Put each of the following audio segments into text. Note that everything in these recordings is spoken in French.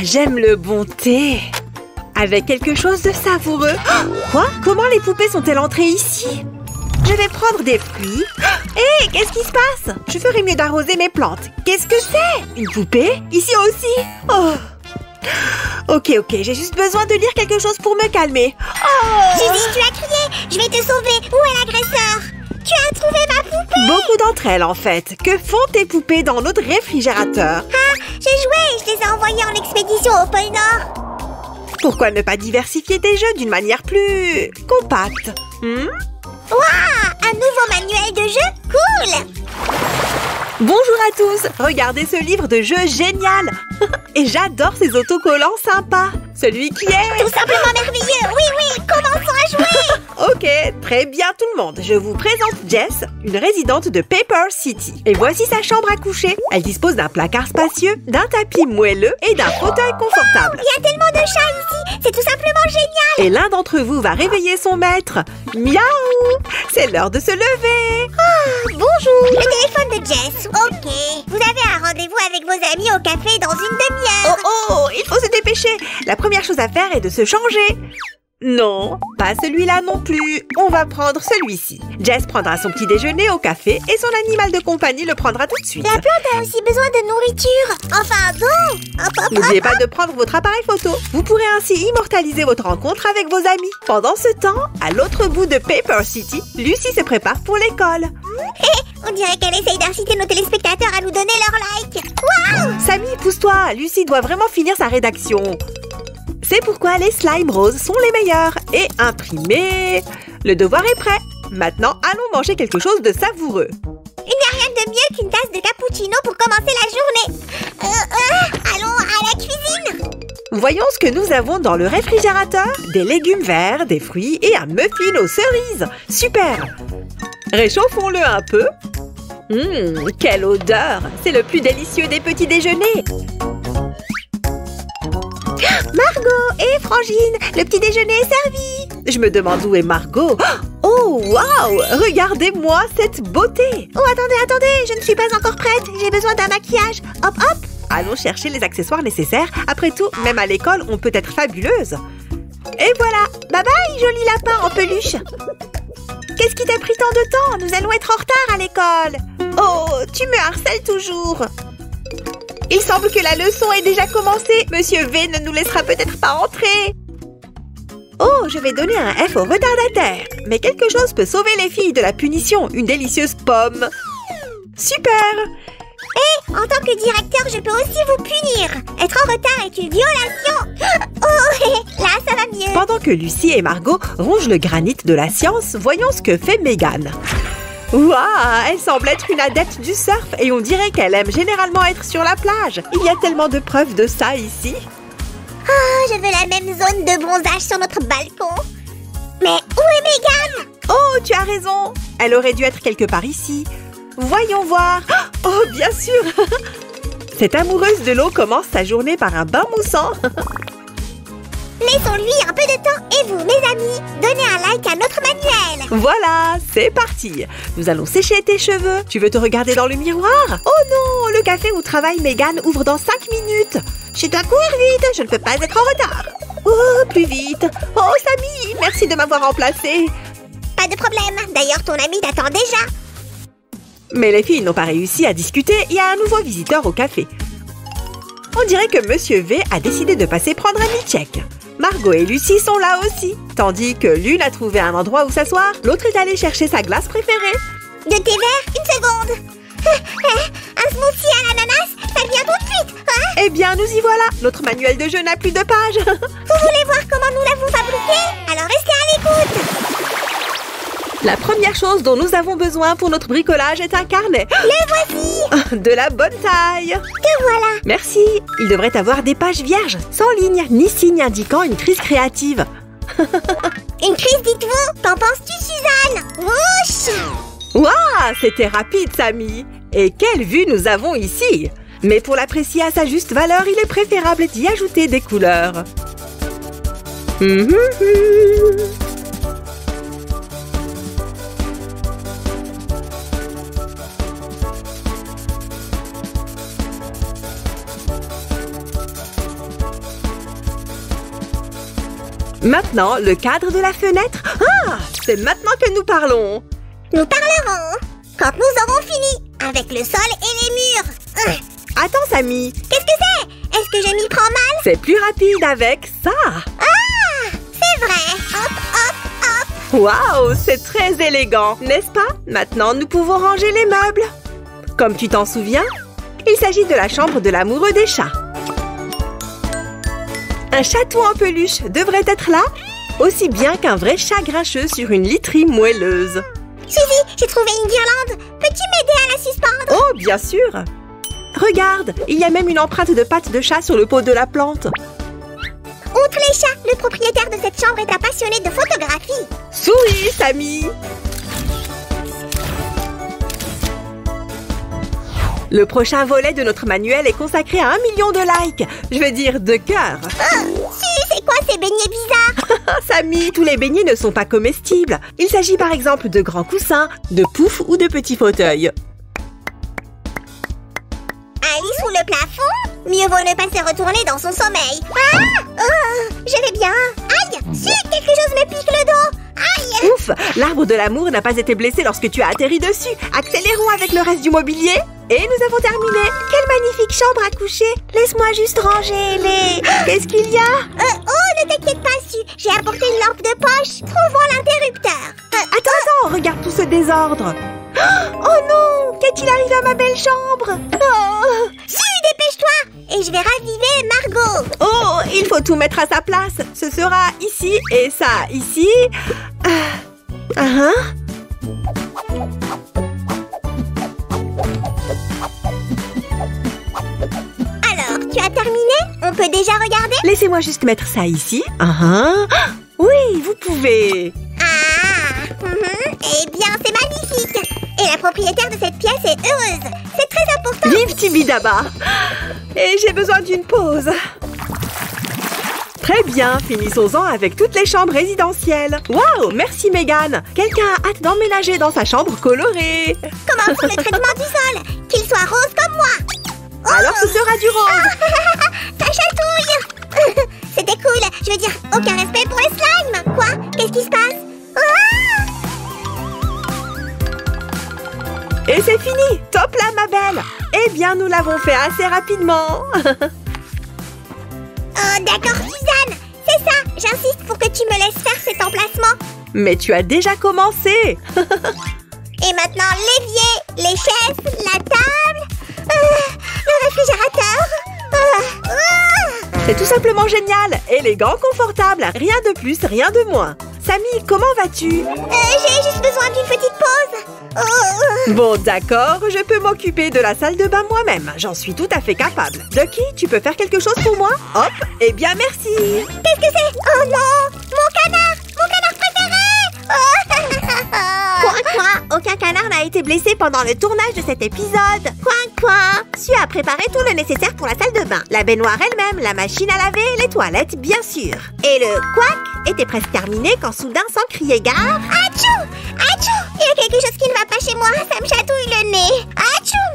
j'aime le bon thé. Avec quelque chose de savoureux. Quoi? Comment les poupées sont-elles entrées ici? Je vais prendre des fruits. Hé, qu'est-ce qui se passe? Je ferais mieux d'arroser mes plantes. Qu'est-ce que c'est? Une poupée? Ici aussi? Oh. Ok, j'ai juste besoin de lire quelque chose pour me calmer. Oh. Judy, tu as crié. Je vais te sauver. Où est l'agresseur? Tu as trouvé ma poupée? Beaucoup d'entre elles, en fait. Que font tes poupées dans notre réfrigérateur? Ah, j'ai joué et je les ai envoyées en expédition au pôle Nord. Pourquoi ne pas diversifier tes jeux d'une manière plus compacte? Waouh, un nouveau manuel de jeu? Cool! Bonjour à tous! Regardez ce livre de jeu génial! Et j'adore ces autocollants sympas! Celui qui est... Tout simplement merveilleux! Oui, commençons à jouer! Ok, très bien tout le monde. Je vous présente Jess, une résidente de Paper City. Et voici sa chambre à coucher. Elle dispose d'un placard spacieux, d'un tapis moelleux et d'un fauteuil confortable. Il y a tellement de chats ici! C'est tout simplement génial! Et l'un d'entre vous va réveiller son maître. Miaou! C'est l'heure de se lever! Bonjour! Le téléphone de Jess. Ok. Vous avez un rendez-vous avec vos amis au café dans une demi-heure. Oh, il faut se dépêcher. La première chose à faire est de se changer. Non, pas celui-là non plus. On va prendre celui-ci. Jess prendra son petit déjeuner au café et son animal de compagnie le prendra tout de suite. La plante a aussi besoin de nourriture. Enfin bon. N'oubliez pas de prendre votre appareil photo. Vous pourrez ainsi immortaliser votre rencontre avec vos amis. Pendant ce temps, à l'autre bout de Paper City, Lucie se prépare pour l'école. On dirait qu'elle essaye d'inciter nos téléspectateurs à nous donner leur like. Waouh! Samy, pousse-toi. Lucie doit vraiment finir sa rédaction. C'est pourquoi les slimes roses sont les meilleurs. Et imprimés. Le devoir est prêt. Maintenant, allons manger quelque chose de savoureux. Il n'y a rien de mieux qu'une tasse de cappuccino pour commencer la journée. Allons à la cuisine. Voyons ce que nous avons dans le réfrigérateur. Des légumes verts, des fruits et un muffin aux cerises. Super! Réchauffons-le un peu. Quelle odeur! C'est le plus délicieux des petits déjeuners. Margot et Frangine, le petit déjeuner est servi. Je me demande où est Margot. Oh, waouh! Regardez-moi cette beauté! Oh, attendez, je ne suis pas encore prête. J'ai besoin d'un maquillage. Hop. Allons chercher les accessoires nécessaires. Après tout, même à l'école, on peut être fabuleuse. Et voilà! Bye bye, joli lapin en peluche! Qu'est-ce qui t'a pris tant de temps? Nous allons être en retard à l'école. Oh, tu me harcèles toujours. Il semble que la leçon ait déjà commencé. Monsieur V ne nous laissera peut-être pas entrer. Oh, je vais donner un F au retardataire. Mais quelque chose peut sauver les filles de la punition. Une délicieuse pomme. Super! En tant que directeur, je peux aussi vous punir. Être en retard est une violation. Oh, là, ça va mieux. Pendant que Lucie et Margot rongent le granit de la science, voyons ce que fait Megan. Waouh, elle semble être une adepte du surf et on dirait qu'elle aime généralement être sur la plage. Il y a tellement de preuves de ça ici. Oh, je veux la même zone de bronzage sur notre balcon. Mais où est Megan? Oh, tu as raison. Elle aurait dû être quelque part ici. Voyons voir. Oh, bien sûr. Cette amoureuse de l'eau commence sa journée par un bain moussant. Laissons-lui un peu de temps. Et vous, mes amis, donnez un like à notre manuel. Voilà, c'est parti. Nous allons sécher tes cheveux. Tu veux te regarder dans le miroir? Oh non, le café où travaille Megan ouvre dans 5 minutes. Je dois courir vite, je ne peux pas être en retard. Oh, plus vite. Oh, Samy, merci de m'avoir remplacée. Pas de problème. D'ailleurs, ton ami t'attend déjà. Mais les filles n'ont pas réussi à discuter. Il y a un nouveau visiteur au café. On dirait que Monsieur V a décidé de passer prendre un milkshake. Margot et Lucie sont là aussi. Tandis que l'une a trouvé un endroit où s'asseoir, l'autre est allée chercher sa glace préférée. De thé vert, une seconde. Un smoothie à l'ananas, ça vient tout de suite. Eh bien, nous y voilà. Notre manuel de jeu n'a plus de pages. Vous voulez voir comment nous l'avons fabriqué? Alors restez à l'écoute. La première chose dont nous avons besoin pour notre bricolage est un carnet. Le voici. De la bonne taille. Te voilà. Merci. Il devrait avoir des pages vierges, sans ligne, ni signe indiquant une crise créative. Une crise, dites-vous? Qu'en penses-tu, Suzanne? Wouch! Waouh, c'était rapide, Samy. Et quelle vue nous avons ici. Mais pour l'apprécier à sa juste valeur, il est préférable d'y ajouter des couleurs. Maintenant, le cadre de la fenêtre. Ah, c'est maintenant que nous parlons. Nous parlerons quand nous aurons fini avec le sol et les murs. Attends, Samy. Qu'est-ce que c'est? Est-ce que je m'y prends mal? C'est plus rapide avec ça. Ah, c'est vrai. Hop, hop, hop. Waouh, c'est très élégant, n'est-ce pas? Maintenant, nous pouvons ranger les meubles. Comme tu t'en souviens, il s'agit de la chambre de l'amoureux des chats. Un chatou en peluche devrait être là, aussi bien qu'un vrai chat grincheux sur une literie moelleuse. Suzy, j'ai trouvé une guirlande. Peux-tu m'aider à la suspendre? Oh, bien sûr! Regarde, il y a même une empreinte de pattes de chat sur le pot de la plante. Outre les chats, le propriétaire de cette chambre est un passionné de photographie. Souris, Samy! Le prochain volet de notre manuel est consacré à 1 million de likes. Je veux dire de cœurs. C'est quoi ces beignets bizarres? Samy, tous les beignets ne sont pas comestibles. Il s'agit par exemple de grands coussins, de poufs ou de petits fauteuils. Un lit sous le plafond? Mieux vaut ne pas se retourner dans son sommeil. Ah! Je vais bien. Aïe! Zut, quelque chose me pique le dos. Aïe! Ouf! L'arbre de l'amour n'a pas été blessé lorsque tu as atterri dessus. Accélérons avec le reste du mobilier. Et nous avons terminé. Quelle magnifique chambre à coucher. Laisse-moi juste ranger les... Qu'est-ce qu'il y a? Ne t'inquiète pas, Su. J'ai apporté une lampe de poche. Trouvons l'interrupteur. Attends, regarde tout ce désordre. Oh non! Qu'est-il arrivé à ma belle chambre? Oh! Su, dépêche-toi. Et je vais raviver Margot. Oh, il faut tout mettre à sa place. Ce sera ici et ça ici. Alors, tu as terminé? On peut déjà regarder? Laissez-moi juste mettre ça ici. Oui, vous pouvez. Eh bien, c'est magnifique. Et la propriétaire de cette pièce est heureuse. C'est très important. Vive Tibidaba. Et j'ai besoin d'une pause. Très bien, finissons-en avec toutes les chambres résidentielles. Waouh, merci Mégane. Quelqu'un a hâte d'emménager dans sa chambre colorée. Commençons le traitement du sol. Qu'il soit rose comme moi. Alors ce sera du rose. Ça chatouille. C'était cool. Je veux dire, aucun respect pour les slimes. Quoi? Qu'est-ce qui se passe? Et c'est fini. Top là, ma belle. Eh bien, nous l'avons fait assez rapidement. Oh, d'accord, Suzanne. C'est ça. J'insiste pour que tu me laisses faire cet emplacement. Mais tu as déjà commencé. Et maintenant, l'évier, les chaises, la table, le réfrigérateur. C'est tout simplement génial. Élégant, confortable. Rien de plus, rien de moins. Samy, comment vas-tu? J'ai juste besoin d'une petite pause. Bon, d'accord, je peux m'occuper de la salle de bain moi-même. J'en suis tout à fait capable. Ducky, tu peux faire quelque chose pour moi? Hop, eh bien merci. Qu'est-ce que c'est? Oh non, mon canard préféré. Quoi? Aucun canard n'a été blessé pendant le tournage de cet épisode. Quoi? Su a préparé tout le nécessaire pour la salle de bain. La baignoire elle-même, la machine à laver, les toilettes, bien sûr. Et le couac était presque terminé quand soudain, sans crier gare... Atchoum! Il y a quelque chose qui ne va pas chez moi, ça me chatouille le nez. Atchoum!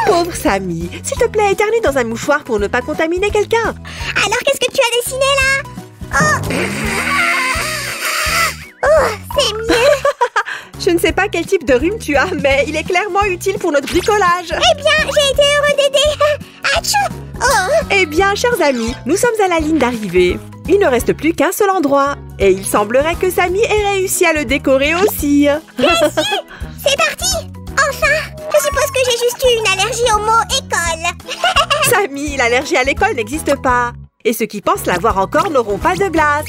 Pauvre Samy, s'il te plaît, éternue dans un mouchoir pour ne pas contaminer quelqu'un. Alors, qu'est-ce que tu as dessiné là? C'est mieux. Je ne sais pas quel type de rhume tu as, mais il est clairement utile pour notre bricolage. Eh bien, j'ai été heureux d'aider. Atchou! Eh bien, chers amis, nous sommes à la ligne d'arrivée. Il ne reste plus qu'un seul endroit. Et il semblerait que Samy ait réussi à le décorer aussi. C'est parti! Enfin! Je suppose que j'ai juste eu une allergie au mot école. Samy, l'allergie à l'école n'existe pas. Et ceux qui pensent l'avoir encore n'auront pas de glace.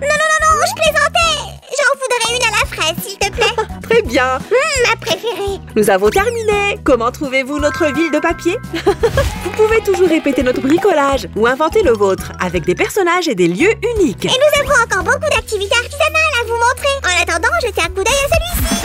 Non, je plaisantais. J'en voudrais une à la fraise, s'il te plaît. Très bien. Ma préférée. Nous avons terminé. Comment trouvez-vous notre ville de papier? Vous pouvez toujours répéter notre bricolage ou inventer le vôtre avec des personnages et des lieux uniques. Et nous avons encore beaucoup d'activités artisanales à vous montrer. En attendant, jetez un coup d'œil à celui-ci.